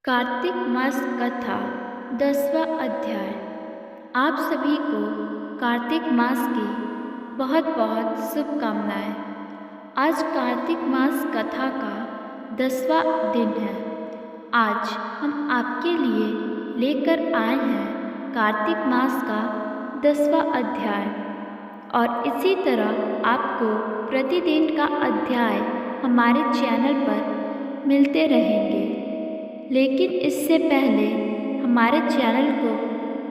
कार्तिक मास कथा 10वां अध्याय। आप सभी को कार्तिक मास की बहुत बहुत शुभकामनाएं। आज कार्तिक मास कथा का 10वां दिन है। आज हम आपके लिए लेकर आए हैं कार्तिक मास का 10वां अध्याय और इसी तरह आपको प्रतिदिन का अध्याय हमारे चैनल पर मिलते रहेंगे। लेकिन इससे पहले हमारे चैनल को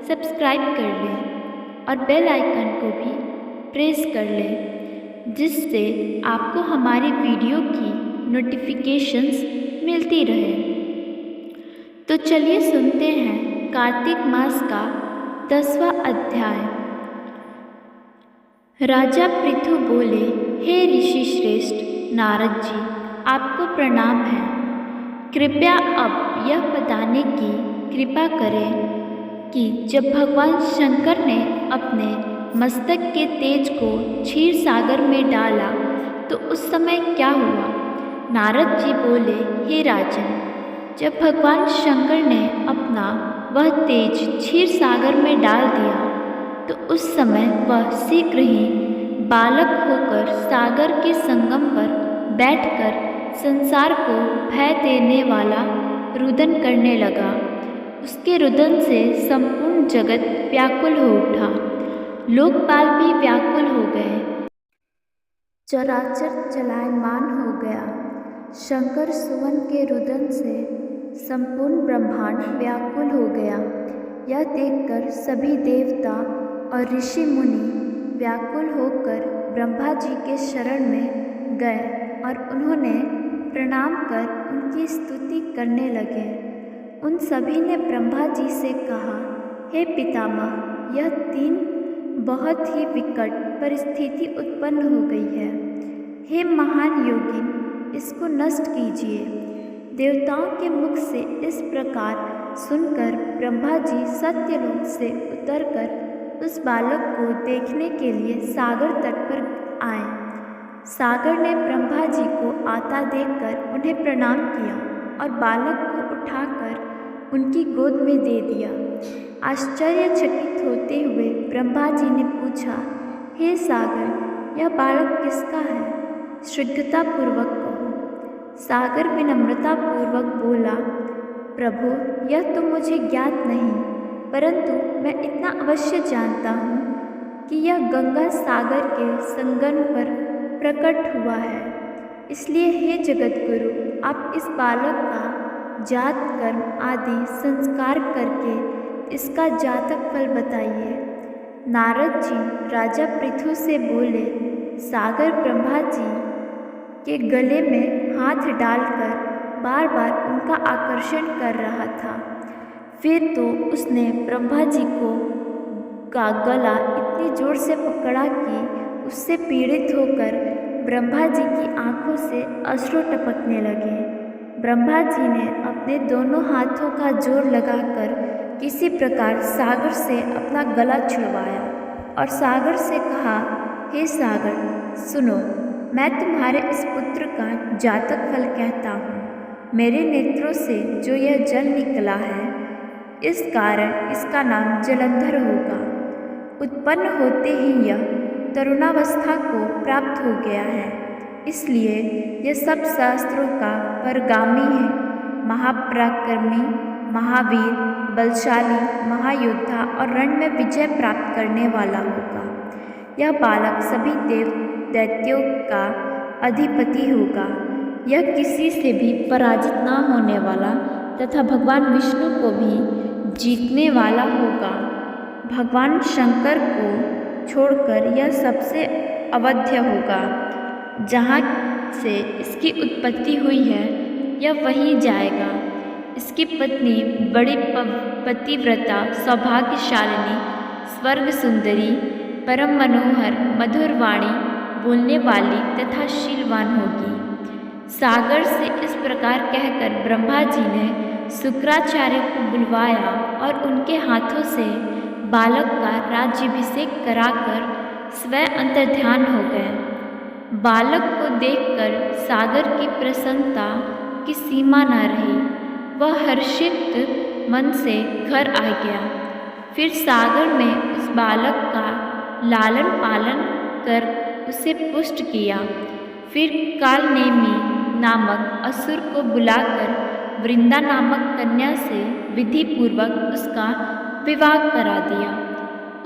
सब्सक्राइब कर लें और बेल आइकन को भी प्रेस कर लें, जिससे आपको हमारी वीडियो की नोटिफिकेशंस मिलती रहे। तो चलिए सुनते हैं कार्तिक मास का 10वां अध्याय। राजा पृथु बोले, हे ऋषि श्रेष्ठ नारद जी, आपको प्रणाम है। कृपया अब यह बताने की कृपा करें कि जब भगवान शंकर ने अपने मस्तक के तेज को क्षीर सागर में डाला तो उस समय क्या हुआ? नारद जी बोले, हे राजन, जब भगवान शंकर ने अपना वह तेज क्षीर सागर में डाल दिया तो उस समय वह शीघ्र ही बालक होकर सागर के संगम पर बैठकर संसार को भय देने वाला रुदन करने लगा। उसके रुदन से संपूर्ण जगत व्याकुल हो उठा, लोकपाल भी व्याकुल हो गए, चराचर चलायमान हो गया। शंकर सुवन के रुदन से संपूर्ण ब्रह्मांड व्याकुल हो गया। यह देखकर सभी देवता और ऋषि मुनि व्याकुल होकर ब्रह्मा जी के शरण में गए और उन्होंने प्रणाम कर उनकी स्तुति करने लगे। उन सभी ने ब्रह्मा जी से कहा, हे पितामह, यह तीन बहुत ही विकट परिस्थिति उत्पन्न हो गई है। हे महान योगिन, इसको नष्ट कीजिए। देवताओं के मुख से इस प्रकार सुनकर ब्रह्मा जी सत्यलोक से उतरकर उस बालक को देखने के लिए सागर तट पर आए। सागर ने ब्रह्मा जी को आता देखकर उन्हें प्रणाम किया और बालक को उठाकर उनकी गोद में दे दिया। आश्चर्यचकित होते हुए ब्रह्मा जी ने पूछा, हे सागर, यह बालक किसका है? शीघ्रतापूर्वक कहो। सागर विनम्रतापूर्वक बोला, प्रभु, यह तो मुझे ज्ञात नहीं, परंतु मैं इतना अवश्य जानता हूँ कि यह गंगा सागर के संगम पर प्रकट हुआ है। इसलिए हे जगतगुरु, आप इस बालक का जात कर्म आदि संस्कार करके इसका जातक फल बताइए। नारद जी राजा पृथु से बोले, सागर ब्रह्मा जी के गले में हाथ डालकर बार बार उनका आकर्षण कर रहा था। फिर तो उसने ब्रह्मा जी का गला इतनी जोर से पकड़ा कि उससे पीड़ित होकर ब्रह्मा जी की आंखों से अश्रु टपकने लगे। ब्रह्मा जी ने अपने दोनों हाथों का जोर लगाकर किसी प्रकार सागर से अपना गला छुड़वाया और सागर से कहा, हे सागर, सुनो, मैं तुम्हारे इस पुत्र का जातक फल कहता हूँ। मेरे नेत्रों से जो यह जल निकला है, इस कारण इसका नाम जलंधर होगा। उत्पन्न होते ही यह तरुणावस्था को प्राप्त हो गया है, इसलिए यह सब शास्त्रों का परगामी है। महापराक्रमी, महावीर, बलशाली, महायोद्धा और रण में विजय प्राप्त करने वाला होगा। यह बालक सभी देव दैत्यों का अधिपति होगा। यह किसी से भी पराजित न होने वाला तथा भगवान विष्णु को भी जीतने वाला होगा। भगवान शंकर को छोड़कर यह सबसे अवध्य होगा। जहाँ से इसकी उत्पत्ति हुई है, यह वहीं जाएगा। इसकी पत्नी बड़ी पतिव्रता, सौभाग्यशालिनी, स्वर्ग सुंदरी, परम मनोहर, मधुर वाणी बोलने वाली तथा शीलवान होगी। सागर से इस प्रकार कहकर ब्रह्मा जी ने शुक्राचार्य को बुलवाया और उनके हाथों से बालक का राज्याभिषेक कराकर स्वयं अंतर्ध्यान हो गए। बालक को देखकर सागर की प्रसन्नता की सीमा न रही। वह हर्षित मन से घर आ गया। फिर सागर में उस बालक का लालन पालन कर उसे पुष्ट किया। फिर कालनेमी नामक असुर को बुलाकर वृंदा नामक कन्या से विधि पूर्वक उसका विवाह करा दिया।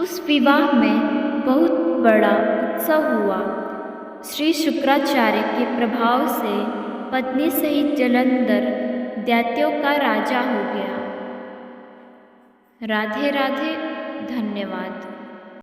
उस विवाह में बहुत बड़ा उत्सव हुआ। श्री शुक्राचार्य के प्रभाव से पत्नी सहित जलंधर दैत्यों का राजा हो गया। राधे राधे, धन्यवाद।